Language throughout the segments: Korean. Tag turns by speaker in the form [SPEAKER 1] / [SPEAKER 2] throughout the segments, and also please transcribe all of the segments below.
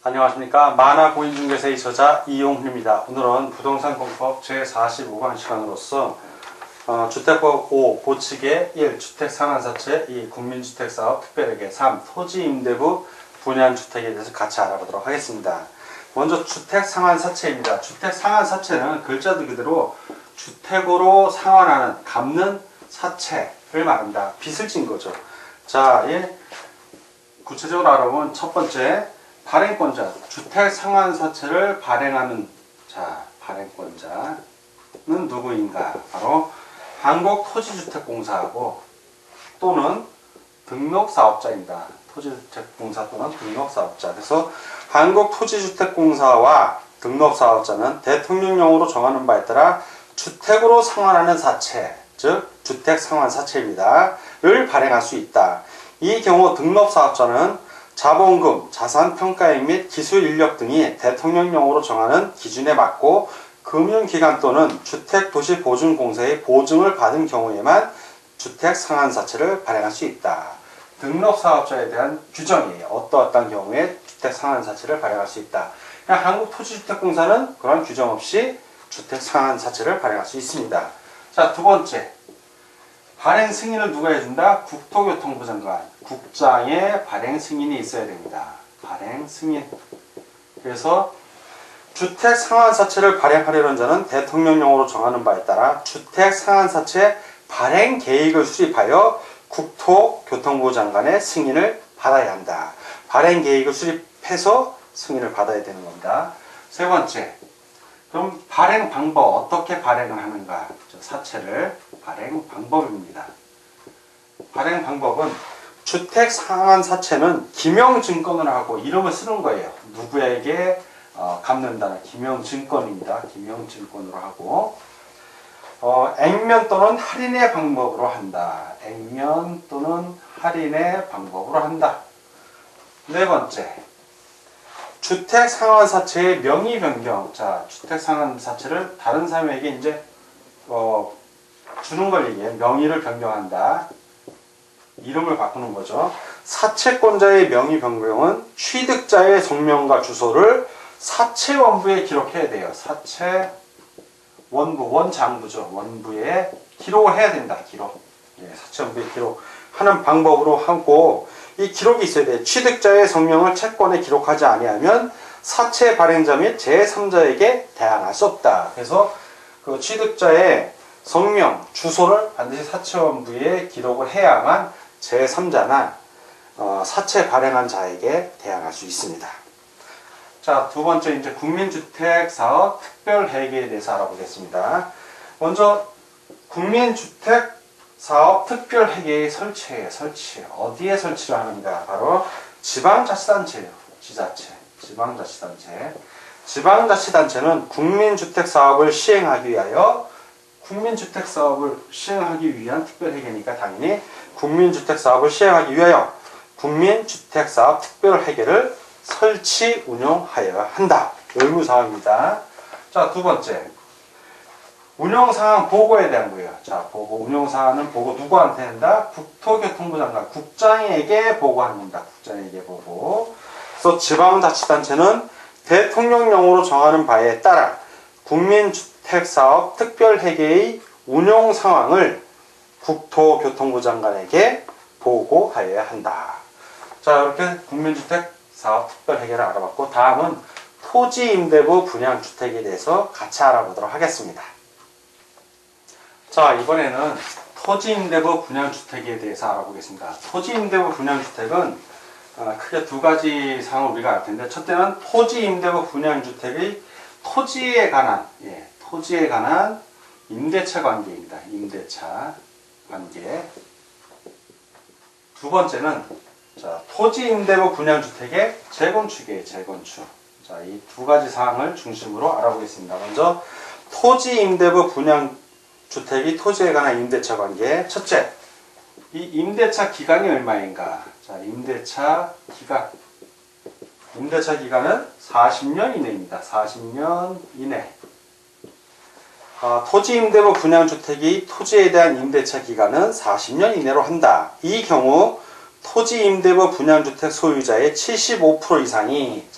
[SPEAKER 1] 안녕하십니까. 만화공인중개사의 저자 이용훈입니다. 오늘은 부동산공법 제45강 시간으로서 주택법 5 고치기 1 주택상한사채 2 국민주택사업 특별회계 3 토지임대부 분양주택에 대해서 같이 알아보도록 하겠습니다. 먼저 주택상한사채입니다. 주택상한사채는 글자들 그대로 주택으로 상환하는 갚는 사채를 말합니다. 빚을 진 거죠. 자, 구체적으로 알아보면 첫 번째 발행권자, 주택상환사채를 발행하는 발행권자는 누구인가? 바로 한국토지주택공사하고 또는 등록사업자입니다. 토지주택공사 또는 등록사업자. 그래서 한국토지주택공사와 등록사업자는 대통령령으로 정하는 바에 따라 주택으로 상환하는 사채, 즉 주택상환사채입니다. 를 발행할 수 있다. 이 경우 등록사업자는 자본금, 자산평가액 및 기술인력 등이 대통령령으로 정하는 기준에 맞고 금융기관 또는 주택도시보증공사의 보증을 받은 경우에만 주택상환사채를 발행할 수 있다. 등록사업자에 대한 규정이에요. 어떠한 경우에 주택상환사채를 발행할 수 있다. 그냥 한국토지주택공사는 그런 규정 없이 주택상환사채를 발행할 수 있습니다. 자, 두 번째. 발행 승인을 누가 해준다? 국토교통부 장관, 국장의 발행 승인이 있어야 됩니다. 발행 승인. 그래서 주택상환사채를 발행하려는 자는 대통령령으로 정하는 바에 따라 주택상환사채 발행 계획을 수립하여 국토교통부 장관의 승인을 받아야 한다. 발행 계획을 수립해서 승인을 받아야 되는 겁니다. 세 번째. 그럼 발행 방법, 어떻게 발행을 하는가? 사채를 발행 방법입니다. 발행 방법은 주택상환사채는 기명증권을 하고 이름을 쓰는 거예요. 누구에게 갚는다는 기명증권입니다. 기명증권으로 하고 액면 또는 할인의 방법으로 한다. 액면 또는 할인의 방법으로 한다. 네 번째. 주택상환사채의 명의 변경. 자, 주택상환사채를 다른 사람에게 이제 주는 걸 얘기해. 명의를 변경한다. 이름을 바꾸는 거죠. 사채권자의 명의 변경은 취득자의 성명과 주소를 사채원부에 기록해야 돼요. 사채원부, 원장부죠. 원부에 기록을 해야 된다. 기록. 사채원부에 기록하는 방법으로 하고 이 기록이 있어야 돼요. 취득자의 성명을 채권에 기록하지 아니하면 사채 발행자 및 제3자에게 대항할 수 없다. 그래서 그 취득자의 성명, 주소를 반드시 사채원부에 기록을 해야만 제3자나 사채 발행한 자에게 대항할 수 있습니다. 자, 두 번째 이제 국민주택사업 특별회계에 대해서 알아보겠습니다. 먼저 국민주택사업 특별회계의 설치예요. 설치. 어디에 설치를 하는가? 바로 지방자치단체예요. 지자체. 지방자치단체. 지방자치단체는 국민주택사업을 시행하기 위하여 국민주택사업을 시행하기 위한 특별회계니까 당연히 국민주택사업을 시행하기 위하여 국민주택사업 특별회계를 설치 운영하여야 한다. 의무사항입니다. 자, 두 번째. 운영사항 보고에 대한 거예요. 자, 보고, 운영사항은 보고 누구한테 한다? 국토교통부 장관, 국장에게 보고하는 겁니다. 국장에게 보고. 그래서 지방자치단체는 대통령령으로 정하는 바에 따라 국민주택사업 특별회계의 운용 상황을 국토교통부 장관에게 보고하여야 한다. 자, 이렇게 국민주택사업 특별회계를 알아봤고 다음은 토지임대부 분양주택에 대해서 같이 알아보도록 하겠습니다. 자, 이번에는 토지임대부 분양주택에 대해서 알아보겠습니다. 토지임대부 분양주택은 크게 두 가지 사항을 우리가 알 텐데 첫째는 토지임대부 분양주택의 토지에 관한 임대차 관계입니다. 임대차 관계. 두 번째는 토지임대부 분양주택의 재건축이에요. 재건축. 자, 이 두 가지 사항을 중심으로 알아보겠습니다. 먼저 토지임대부 분양주택의 토지에 관한 임대차 관계. 첫째, 이 임대차 기간이 얼마인가? 자, 임대차 기간은 40년 이내입니다. 40년 이내. 토지임대부 분양주택이 토지에 대한 임대차 기간은 40년 이내로 한다. 이 경우 토지임대부 분양주택 소유자의 75% 이상이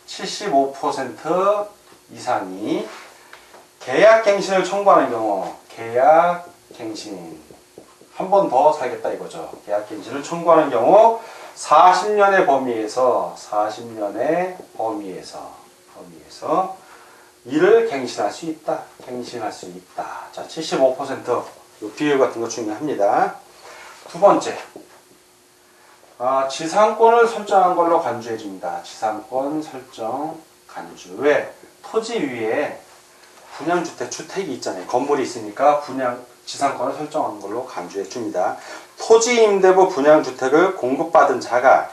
[SPEAKER 1] 75% 이상이 계약갱신을 청구하는 경우, 계약갱신 한 번 더 살겠다 이거죠. 계약갱신을 청구하는 경우 40년의 범위에서 이를 갱신할 수 있다. 자, 75% 이 비율 같은 거 중요합니다. 두 번째, 지상권을 설정한 걸로 간주해 줍니다. 지상권 설정 간주. 왜? 토지 위에 분양주택, 주택이 있잖아요. 건물이 있으니까 지상권을 설정한 걸로 간주해 줍니다. 토지임대부 분양주택을 공급받은 자가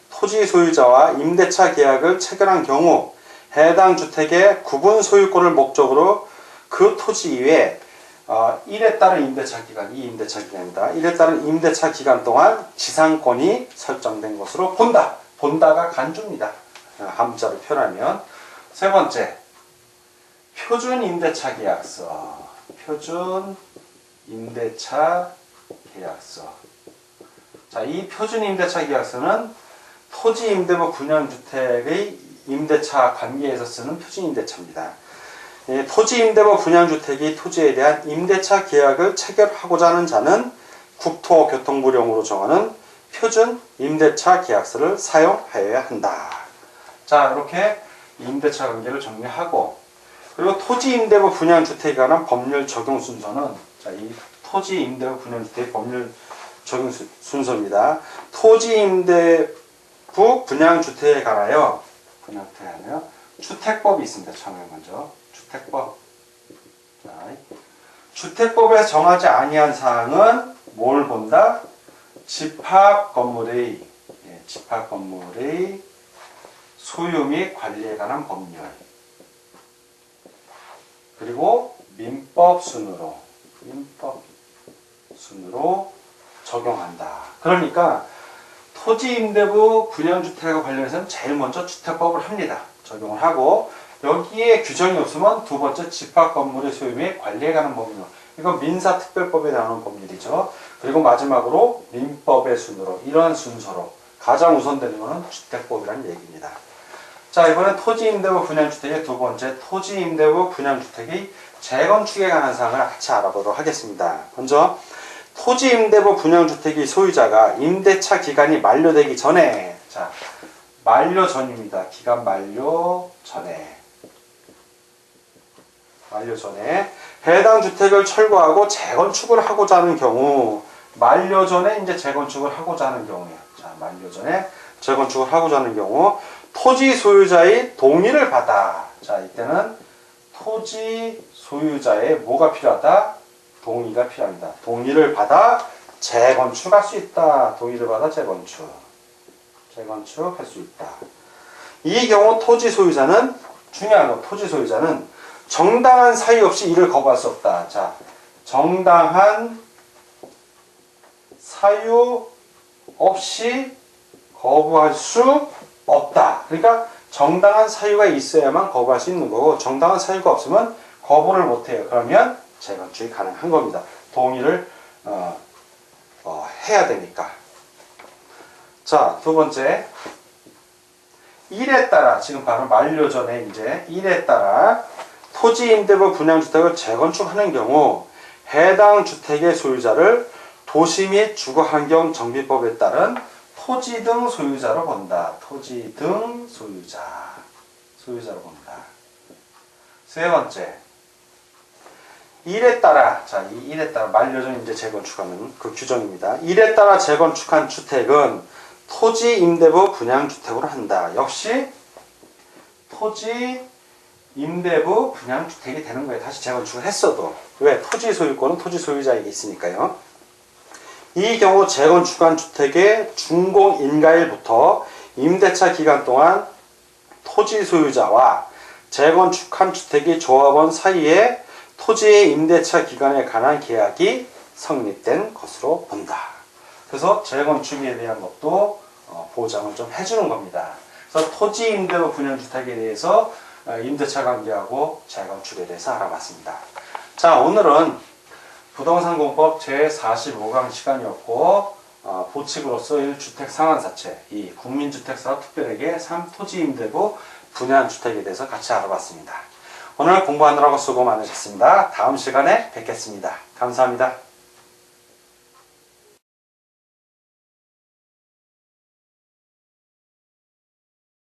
[SPEAKER 1] 토지 소유자와 임대차 계약을 체결한 경우 해당 주택의 구분 소유권을 목적으로 그 토지 위에 1에 따른 임대차 기간, 이 임대차 기간입니다. 1에 따른 임대차 기간 동안 지상권이 설정된 것으로 본다. 본다가 간주입니다. 함자로 표현하면. 세 번째, 표준 임대차 계약서. 표준 임대차 계약서. 자, 이 표준 임대차 계약서는 토지 임대부 분양주택의 임대차 관계에서 쓰는 표준 임대차입니다. 토지 임대부 분양주택이 토지에 대한 임대차 계약을 체결하고자 하는 자는 국토교통부령으로 정하는 표준 임대차 계약서를 사용하여야 한다. 자, 이렇게 임대차 관계를 정리하고, 그리고 토지 임대부 분양주택에 관한 법률 적용 순서는, 자, 이 토지 임대부 분양주택 법률 적용 순서입니다. 토지 임대부 분양주택에 관하여 주택법이 있습니다. 처음에 먼저 주택법. 자, 주택법에서 정하지 아니한 사항은 뭘 본다? 집합 건물의 소유 및 관리에 관한 법률. 그리고 민법 순으로 적용한다. 그러니까 토지 임대부 분양주택과 관련해서는 제일 먼저 주택법을 합니다. 적용을 하고, 여기에 규정이 없으면 두 번째 집합 건물의 소유 및 관리에 관한 법률. 이건 민사특별법에 나오는 법률이죠. 그리고 마지막으로 민법의 순으로, 이러한 순서로 가장 우선되는 것은 주택법이라는 얘기입니다. 자, 이번엔 토지 임대부 분양주택의 두 번째, 토지 임대부 분양주택의 재건축에 관한 사항을 같이 알아보도록 하겠습니다. 먼저 토지 임대부 분양주택의 소유자가 임대차 기간이 만료되기 전에, 자, 만료 전입니다. 기간 만료 전에 해당 주택을 철거하고 재건축을 하고자 하는 경우, 만료 전에 이제 재건축을 하고자 하는 경우에요. 자, 만료 전에 재건축을 하고자 하는 경우 토지 소유자의 동의를 받아. 자, 이때는 토지 소유자의 뭐가 필요하다? 동의가 필요합니다. 동의를 받아 재건축할 수 있다. 동의를 받아 재건축할 수 있다. 이 경우 토지 소유자는, 중요한 건 토지 소유자는 정당한 사유 없이 이를 거부할 수 없다. 자, 정당한 사유 없이 거부할 수 없다. 그러니까 정당한 사유가 있어야만 거부할 수 있는 거고, 정당한 사유가 없으면 거부를 못해요. 그러면 재건축이 가능한 겁니다. 동의를 해야 되니까. 자, 두 번째, 1에 따라, 지금 바로 만료 전에 이제 1에 따라 토지 임대부 분양주택을 재건축하는 경우 해당 주택의 소유자를 도시 및 주거환경정비법에 따른 토지 등 소유자로 본다. 토지 등 소유자로 본다. 세 번째, 1에 따라, 자, 이 1에 따라 만료 전 이제 재건축하는 그 규정입니다. 1에 따라 재건축한 주택은 토지 임대부 분양주택으로 한다. 역시 토지 임대부 분양주택이 되는 거예요. 다시 재건축을 했어도. 왜? 토지 소유권은 토지 소유자에게 있으니까요. 이 경우 재건축한 주택의 준공 인가일부터 임대차 기간 동안 토지 소유자와 재건축한 주택의 조합원 사이에 토지의 임대차 기간에 관한 계약이 성립된 것으로 본다. 그래서 재건축에 대한 것도 보장을 좀 해주는 겁니다. 그래서 토지 임대부 분양주택에 대해서 임대차 관계하고 재건축에 대해서 알아봤습니다. 자, 오늘은 부동산공법 제45강 시간이었고, 보칙으로서 1주택 상환사채, 2 국민주택사업 특별회계, 3 토지 임대부 분양 주택에 대해서 같이 알아봤습니다. 오늘 공부하느라고 수고 많으셨습니다. 다음 시간에 뵙겠습니다. 감사합니다.